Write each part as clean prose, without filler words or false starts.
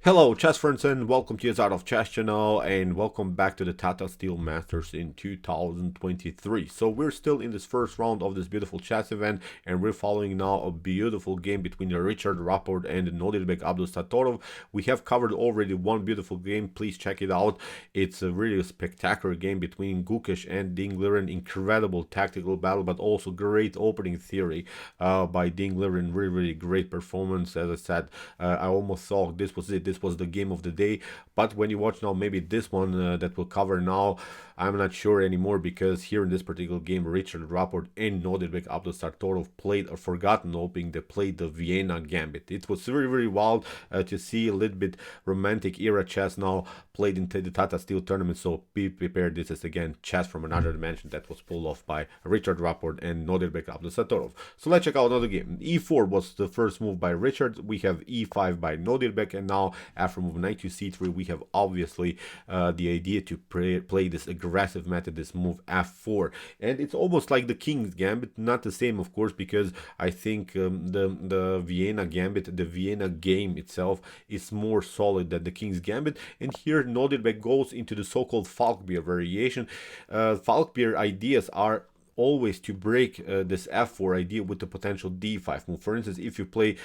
Hello chess friends and welcome to your Art of Chess channel and welcome back to the Tata Steel Masters in 2023. So we're still in this first round of this beautiful chess event and we're following now a beautiful game between Richard Rapport and Nodirbek Abdusattorov. We have covered already one beautiful game, please check it out. It's a really spectacular game between Gukesh and Ding Liren. Incredible tactical battle but also great opening theory by Ding Liren. Really great performance. As I said, I almost thought this was it. This was the game of the day, but when you watch now maybe this one that we'll cover now, I'm not sure anymore, because here in this particular game Richard Rapport and Nodirbek Abdusattorov played a forgotten opening. They played the Vienna Gambit. It was very wild to see a little bit romantic era chess now played in the Tata Steel tournament, so be prepared. This is again chess from another dimension that was pulled off by Richard Rapport and Nodirbek Abdusattorov. So let's check out another game. E4 was the first move by Richard, we have E5 by Nodirbek, and now after move knight to c3 we have obviously the idea to play this aggressive method, this move f4, and it's almost like the King's Gambit, not the same of course, because I think the Vienna Gambit, the Vienna game itself is more solid than the King's Gambit. And here Nodirbek goes into the so-called Falkbeer variation. Falkbeer ideas are always to break this f4 idea with the potential d5 move. For instance, if you play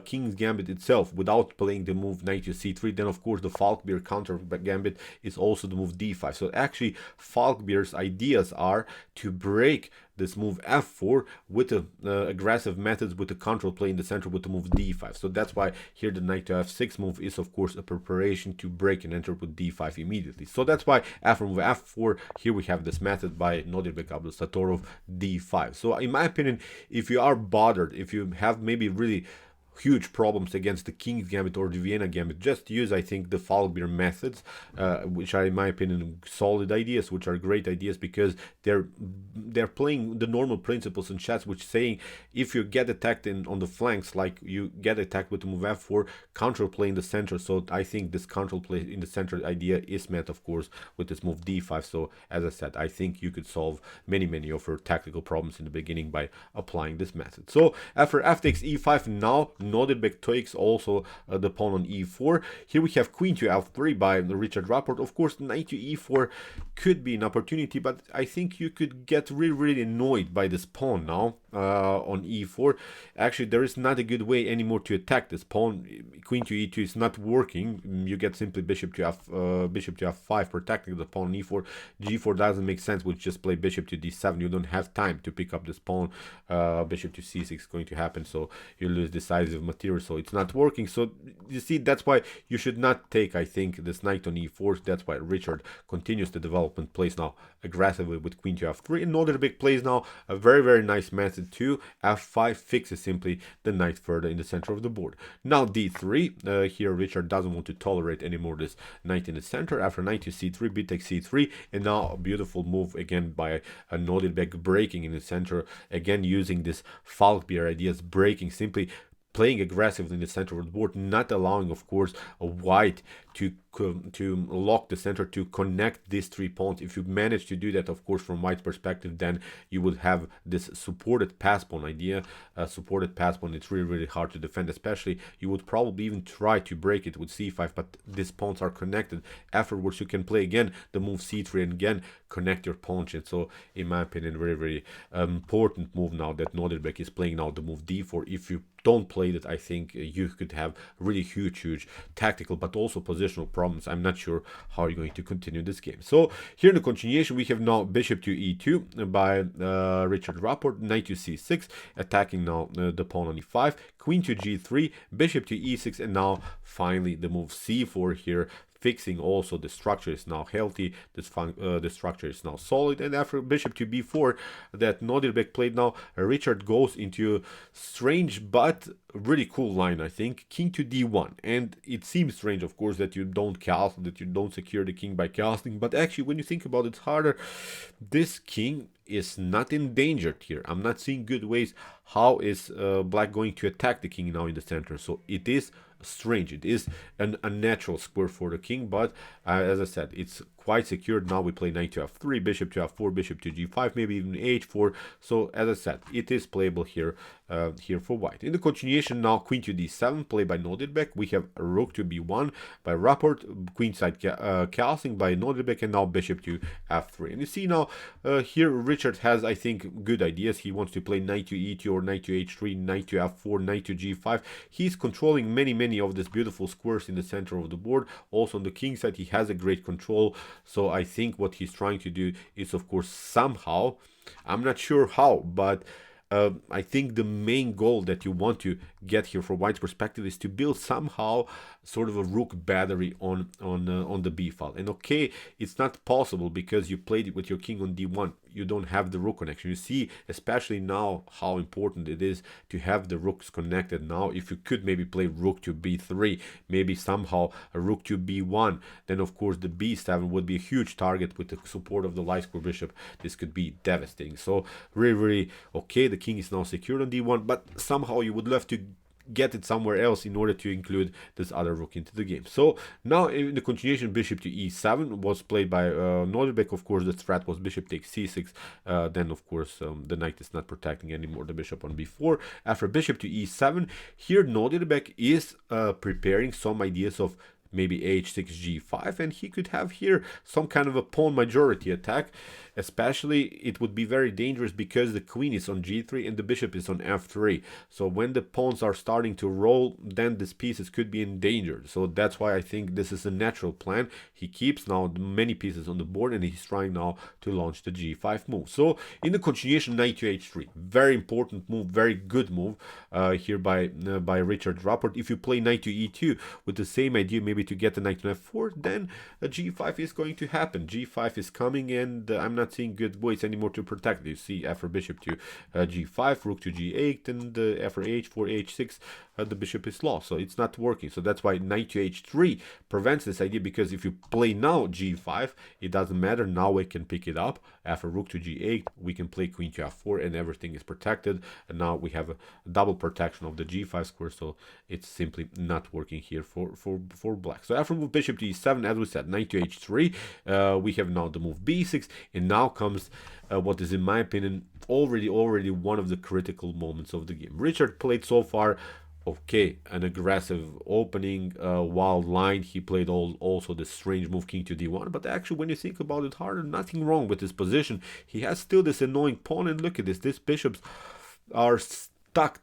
King's Gambit itself without playing the move knight to c3, then of course the Falkbeer counter gambit is also the move d5. So actually Falkbeer's ideas are to break this move f4 with the aggressive methods, with the control play in the center with the move d5. So that's why here the knight to f6 move is of course a preparation to break and enter with d5 immediately. So that's why after move f4 here we have this method by Nodirbek Abdusattorov, d5. So in my opinion, if you are bothered, if you have maybe really huge problems against the King's Gambit or the Vienna Gambit, just use, I think, the Falkbeer methods, which are in my opinion solid ideas, which are great ideas, because they're playing the normal principles in chess, which saying if you get attacked on the flanks, like you get attacked with the move f4, counter play in the center. So I think this counter play in the center idea is met of course with this move d5. So as I said, I think you could solve many of your tactical problems in the beginning by applying this method. So after f takes e5, now Nodirbek takes also the pawn on e4. Here we have queen to f3 by Richard Rapport. Of course, knight to e4 could be an opportunity, but I think you could get really annoyed by this pawn now on e4. Actually, there is not a good way anymore to attack this pawn. Queen to e2 is not working. You get simply bishop to f5, protecting the pawn on e4. g4 doesn't make sense. We'll just play bishop to d7. You don't have time to pick up this pawn. Bishop to c6 is going to happen, so you lose decisive material, so it's not working. So you see, that's why you should not take, I think, this knight on e4. That's why Richard continues the development, plays now aggressively with queen to f3, and Nodirbek plays now a very nice method to f5, fixes simply the knight further in the center of the board. Now d3, here Richard doesn't want to tolerate anymore this knight in the center. After knight to c3, b takes c3, and now a beautiful move again by Nodirbek, breaking in the center, again using this Falkbeer ideas, breaking, simply playing aggressively in the center of the board, not allowing of course a white to lock the center, to connect these 3 pawns. If you manage to do that, of course, from white's perspective, then you would have this supported pass pawn idea. Supported pass pawn, it's really hard to defend, especially you would probably even try to break it with c5, but these pawns are connected. Afterwards you can play again the move c3 and again connect your pawn chain. So in my opinion, very important move now that Nodirbek is playing now, the move d4. If you don't play that, I think you could have really huge tactical but also positional problems. I'm not sure how you're going to continue this game. So here in the continuation we have now bishop to e2 by Richard Rapport, knight to c6, attacking now the pawn on e5, queen to g3, bishop to e6, and now finally the move c4 here, fixing also the structure is now healthy, the structure is now solid. And after bishop to b4 that Nodirbek played, now Richard goes into strange but really cool line, I think, king to d1. And it seems strange of course that you don't castle, that you don't secure the king by castling, but actually when you think about it harder, this king is not endangered here. I'm not seeing good ways how is black going to attack the king now in the center. So it is strange, it is an unnatural square for the king, but as I said, it's quite secured. Now we play knight to f3, bishop to f4, bishop to g5, maybe even h4. So as I said, it is playable here here for white. In the continuation now, queen to d7 played by Nodirbek. We have rook to b1 by Rapport, queenside castling by Nodirbek, and now bishop to f3. And you see now here Richard has, I think, good ideas. He wants to play knight to e2 or knight to h3, knight to f4, knight to g5. He's controlling many of these beautiful squares in the center of the board. Also on the king side he has a great control. So I think what he's trying to do is, of course, somehow, I'm not sure how, but I think the main goal that you want to get here from white's perspective is to build somehow sort of a rook battery on the b file. And okay, it's not possible because you played it with your king on d1. You don't have the rook connection. You see, especially now, how important it is to have the rooks connected. Now, if you could maybe play rook to b3, maybe somehow a rook to b1, then of course the b7 would be a huge target with the support of the light square bishop. This could be devastating. So really okay, the king is now secured on d1, but somehow you would love to get it somewhere else in order to include this other rook into the game. So now in the continuation, bishop to e7 was played by Nodirbek. Of course, the threat was bishop takes c6. Then of course the knight is not protecting anymore the bishop on b4. After bishop to e7, here Nodirbek is preparing some ideas of maybe h6 g5, and he could have here some kind of a pawn majority attack. Especially it would be very dangerous because the queen is on g3 and the bishop is on f3. So when the pawns are starting to roll, then these pieces could be endangered. So that's why I think this is a natural plan. He keeps now many pieces on the board and he's trying now to launch the g5 move. So in the continuation, knight to h3, very important move, very good move here by Richard Rapport. If you play knight to e2 with the same idea, maybe to get the knight to f4, then a g5 is going to happen. g5 is coming, and I'm not seeing good ways anymore to protect. You see, after bishop to g5, rook to g8, and after h4, h6, the bishop is lost. So it's not working. So that's why knight to h3 prevents this idea, because if you play now g5, it doesn't matter. Now we can pick it up. After rook to g8, we can play queen to f4, and everything is protected. And now we have a double protection of the g5 square. So it's simply not working here for black. So after move bishop to e7, as we said, knight to h3, we have now the move b6, and now comes what is, in my opinion, already one of the critical moments of the game. Richard played so far, okay, an aggressive opening, wild line. He played also the strange move king to d1, but actually when you think about it harder, nothing wrong with his position. He has still this annoying pawn, and look at this, these bishops are stuck.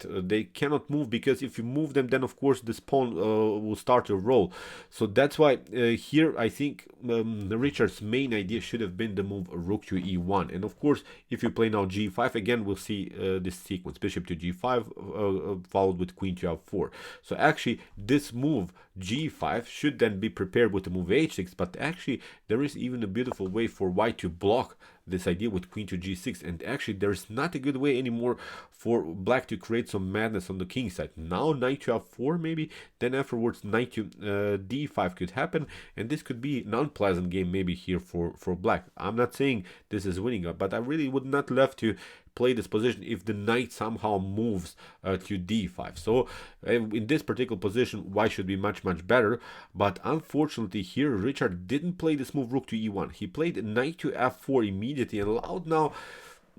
They cannot move, because if you move them, then of course this pawn will start to roll. So that's why here I think Richard's main idea should have been the move rook to e1. And of course, if you play now g5, again we'll see this sequence, bishop to g5 followed with queen to f4. So actually this move g5 should then be prepared with the move h6, but actually there is even a beautiful way for white to block this idea with queen to g6, and actually there's not a good way anymore for black to create some madness on the king side. Now knight to f4 maybe, then afterwards knight to d5 could happen, and this could be an unpleasant game maybe here for black. I'm not saying this is winning, but I really would not love to play this position if the knight somehow moves to d5. So in this particular position, white should be much better, but unfortunately here Richard didn't play this move rook to e1. He played knight to f4 immediately and allowed now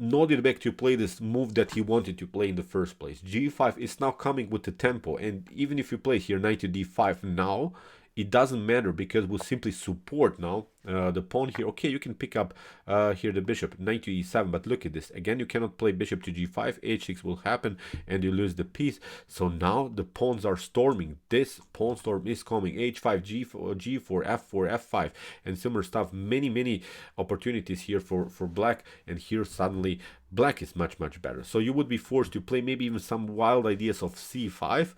Nodirbek to play this move that he wanted to play in the first place. g5 is now coming with the tempo, and even if you play here knight to d5 now, it doesn't matter, because we'll simply support now the pawn here. Okay, you can pick up here the bishop, knight to e7, but look at this. Again, you cannot play bishop to g5, h6 will happen, and you lose the piece. So now the pawns are storming. This pawn storm is coming. h5, g4, f4, f5, and similar stuff. Many opportunities here for black, and here suddenly black is much better. So you would be forced to play maybe even some wild ideas of c5,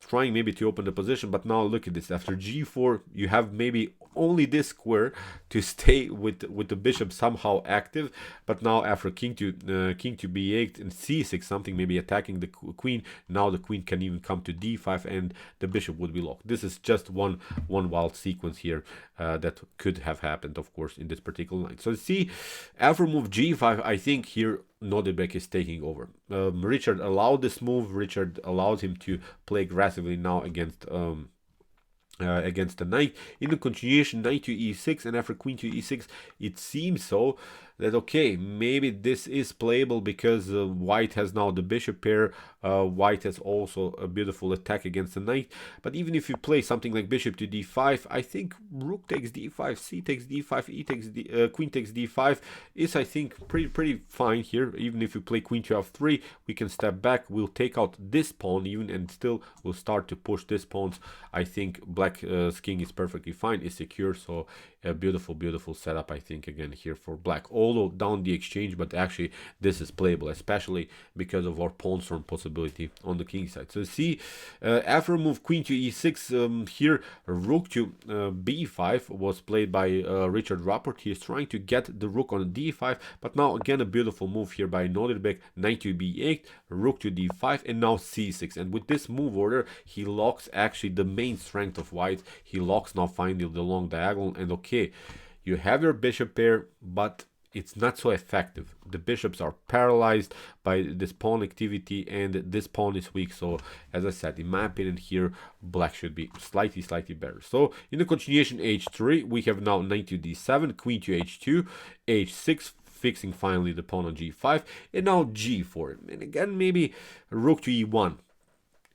trying maybe to open the position. But now look at this, after g4 you have maybe only this square to stay with the bishop somehow active, but now after king to b8 and c6 something, maybe attacking the queen, now the queen can even come to d5 and the bishop would be locked. This is just one wild sequence here that could have happened, of course, in this particular line. So see, after move g5, I think here Nodirbek is taking over. Richard allowed this move. Richard allowed him to play aggressively now against the knight. In the continuation, knight to e6, and after queen to e6, it seems so that okay, maybe this is playable, because white has now the bishop pair White has also a beautiful attack against the knight. But even if you play something like bishop to d5, I think rook takes d5, c takes d5, e takes queen takes d5 is, I think, pretty fine here. Even if you play queen to f3, we can step back. We'll take out this pawn even, and still we'll start to push this pawns. I think black king is perfectly fine, is secure. So a beautiful setup, I think, again here for black. Although down the exchange, but actually this is playable, especially because of our pawn storm possibility on the king side. So see, after move queen to e6, here rook to b5 was played by Richard Rapport. He is trying to get the rook on d5, but now again a beautiful move here by Nodirbek, knight to b8, rook to d5, and now c6. And with this move order, he locks actually the main strength of white. He locks now finally the long diagonal, and okay, you have your bishop pair, but it's not so effective. The bishops are paralyzed by this pawn activity, and this pawn is weak. So as I said, in my opinion here, black should be slightly better. So in the continuation h3, we have now knight to d7, queen to h2, h6, fixing finally the pawn on g5, and now g4. And again, maybe rook to e1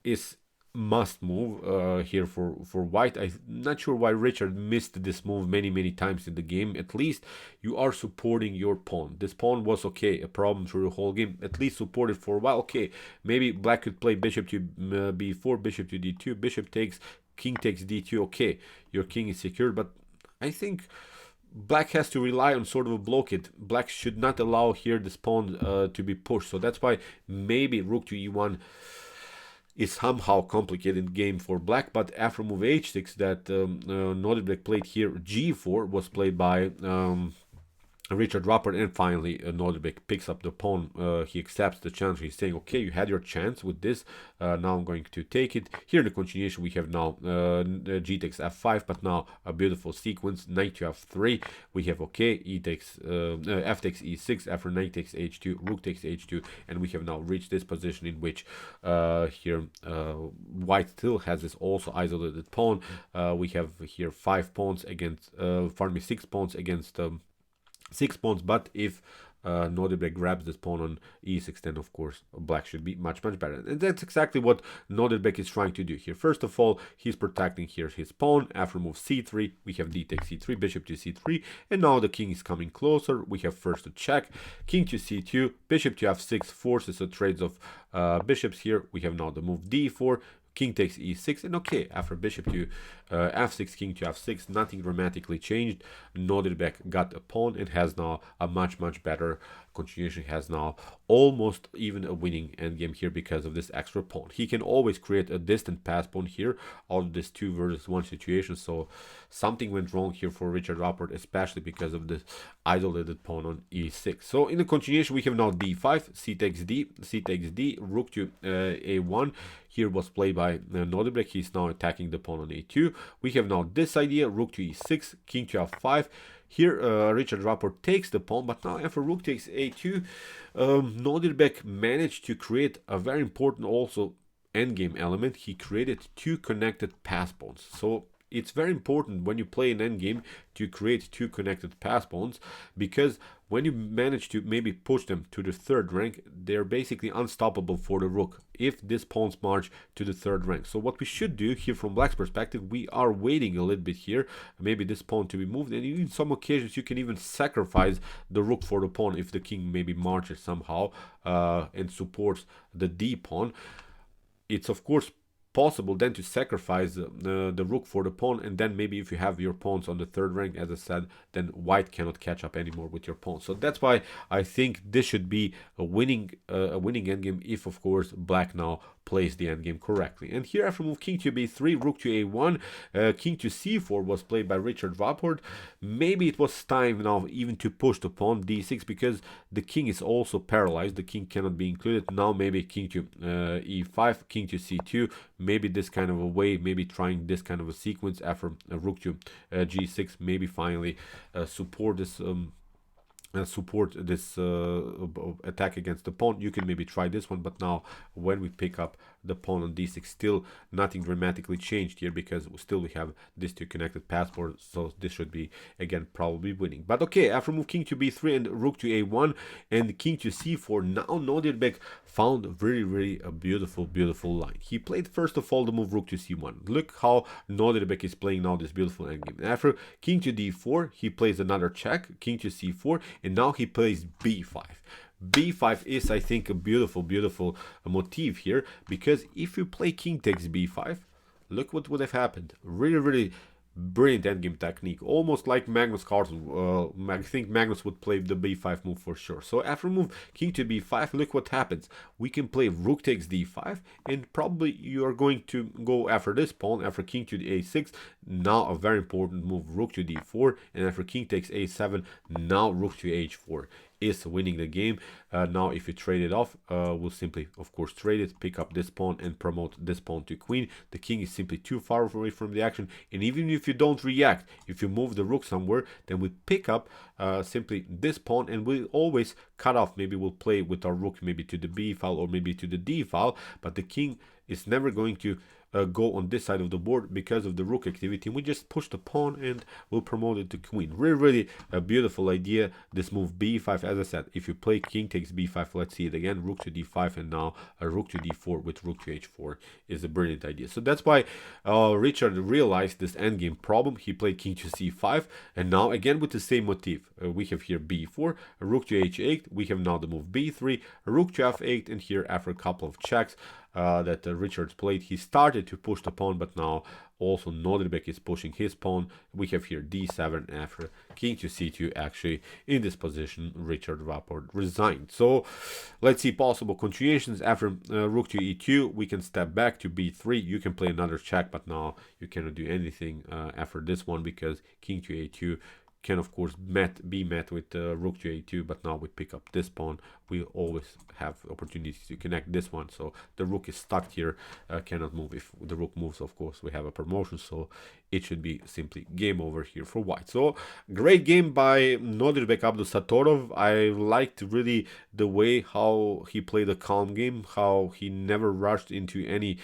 is must move here for white. I'm not sure why Richard missed this move many times in the game. At least you are supporting your pawn. This pawn was okay, a problem through the whole game. At least support it for a while. Okay, maybe black could play bishop to b4, bishop to d2, bishop takes, king takes d2. Okay, your king is secured, but I think black has to rely on sort of a blockade. Black should not allow here this pawn to be pushed. So that's why maybe rook to e1 is somehow complicated game for black. But after move h6 that Nodirbek played here, g4 was played by Richard Rapport, and finally Nodirbek picks up the pawn. He accepts the challenge. He's saying, okay, you had your chance with this, now I'm going to take it. Here in the continuation we have now g takes f5, but now a beautiful sequence, knight to f3. We have okay, e takes f takes e6, after knight takes h2, rook takes h2, and we have now reached this position in which here white still has this also isolated pawn. We have here 5 pawns against pardon me, 6 pawns against 6 pawns, but if Nodirbek grabs this pawn on e6, then of course black should be much better. And that's exactly what Nodirbek is trying to do here. First of all, he's protecting here his pawn. After move c3, we have d takes c3, bishop to c3, and now the king is coming closer. We have first a check, king to c2, bishop to f6, forces a trade of bishops here. We have now the move d4, king takes e6, and okay, after bishop to f6, king to f6, nothing dramatically changed. Nodirbek got a pawn and has now a much better continuation. Has now almost even a winning endgame here because of this extra pawn. He can always create a distant pass pawn here out of this 2 versus 1 situation. So something went wrong here for Richard Rapport, especially because of this isolated pawn on e6. So in the continuation we have now d5, c takes d, rook to a1. Here was played by Nodirbek. He's now attacking the pawn on a2. We have now this idea, rook to e6, king to f5. Here Richard Rapport takes the pawn, but now after rook takes a2, Nodirbek managed to create a very important also endgame element. He created 2 connected pass pawns. So it's very important when you play an endgame to create 2 connected pass pawns, because when you manage to maybe push them to the 3rd rank, they're basically unstoppable for the rook if this pawns march to the 3rd rank. So what we should do here from black's perspective, we are waiting a little bit here, maybe this pawn to be moved, and in some occasions you can even sacrifice the rook for the pawn if the king maybe marches somehow and supports the d pawn. It's of course possible then to sacrifice the rook for the pawn, and then maybe if you have your pawns on the 3rd rank, as I said, then white cannot catch up anymore with your pawn. So that's why I think this should be a winning endgame if of course black now plays the endgame correctly. And here after move king to b3, rook to a1, king to c4 was played by Richard Rapport. Maybe it was time now even to push the pawn d6, because the king is also paralyzed. The king cannot be included. Now maybe king to e5, king to c2, maybe this kind of a way, maybe trying this kind of a sequence after rook to g6, maybe finally support this support this attack against the pawn. You can maybe try this one, but now when we pick up the pawn on d6, still nothing dramatically changed here, because still we have these two connected passports, so this should be again probably winning. But okay, after move king to b3 and rook to a1 and king to c4, now Nodirbek found really a beautiful line. He played first of all the move rook to c1. Look how Nodirbek is playing now this beautiful endgame. After king to d4, he plays another check, king to c4, and now he plays b5. b5 is, I think, a beautiful motif here, because if you play king takes b5, look what would have happened. Really brilliant endgame technique, almost like Magnus Carlsen. I think Magnus would play the b5 move for sure. So after move king to b5, look what happens. We can play rook takes d5, and probably you are going to go after this pawn, after king to a6, now a very important move, rook to d4, and after king takes a7, now rook to h4 is winning the game. Now if you trade it off, we'll simply of course trade it, pick up this pawn and promote this pawn to queen. The king is simply too far away from the action, and even if you don't react, if you move the rook somewhere, then we pick up simply this pawn, and we'll always cut off. Maybe we'll play with our rook maybe to the b file or maybe to the d file, but the king is never going to go on this side of the board because of the rook activity. We just push the pawn and we'll promote it to queen. Really a beautiful idea, this move b5. As I said, if you play king takes b5, let's see it again, rook to d5, and now a rook to d4 with rook to h4 is a brilliant idea. So that's why Richard realized this endgame problem. He played king to c5, and now again with the same motif, we have here b4, a rook to h8, we have now the move b3, a rook to f8, and here after a couple of checks that Richard played, he started to push the pawn, but now also Nodirbek is pushing his pawn. We have here d7 after king to c2. Actually, in this position, Richard Rapport resigned. So let's see possible continuations. After rook to e2, we can step back to b3. You can play another check, but now you cannot do anything after this one, because king to a2 can of course be met with rook to a2, but now we pick up this pawn. We always have opportunities to connect this one, so the rook is stuck here, cannot move. If the rook moves, of course we have a promotion, so it should be simply game over here for white. So great game by Nodirbek Abdusattorov. I liked really the way how he played a calm game, how he never rushed into any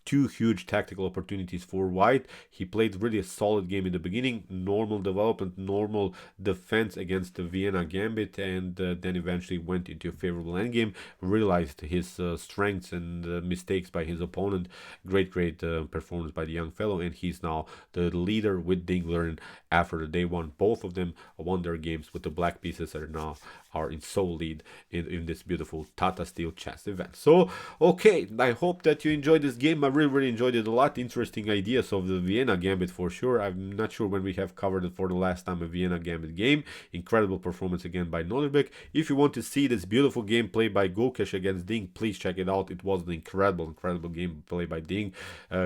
two huge tactical opportunities for white. He played really a solid game in the beginning, normal development, normal defense against the Vienna Gambit, and then eventually went into a favorable endgame, realized his strengths and mistakes by his opponent. Great performance by the young fellow, and he's now the leader with Ding Liren after the day one. Both of them won their games with the black pieces that are in sole lead in this beautiful Tata Steel chess event. So okay, I hope that you enjoyed this game. I really enjoyed it a lot. Interesting ideas of the Vienna Gambit for sure. I'm not sure when we have covered it for the last time, a Vienna Gambit game. Incredible performance again by Nodirbek. If you want to see this beautiful gameplay by Gukesh against Ding, please check it out. It was an incredible gameplay by Ding.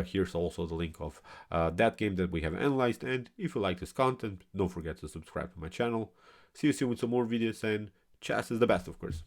Here's also the link of that game that we have analyzed, and if you like this content, don't forget to subscribe to my channel. See you soon with some more videos, and chess is the best, of course.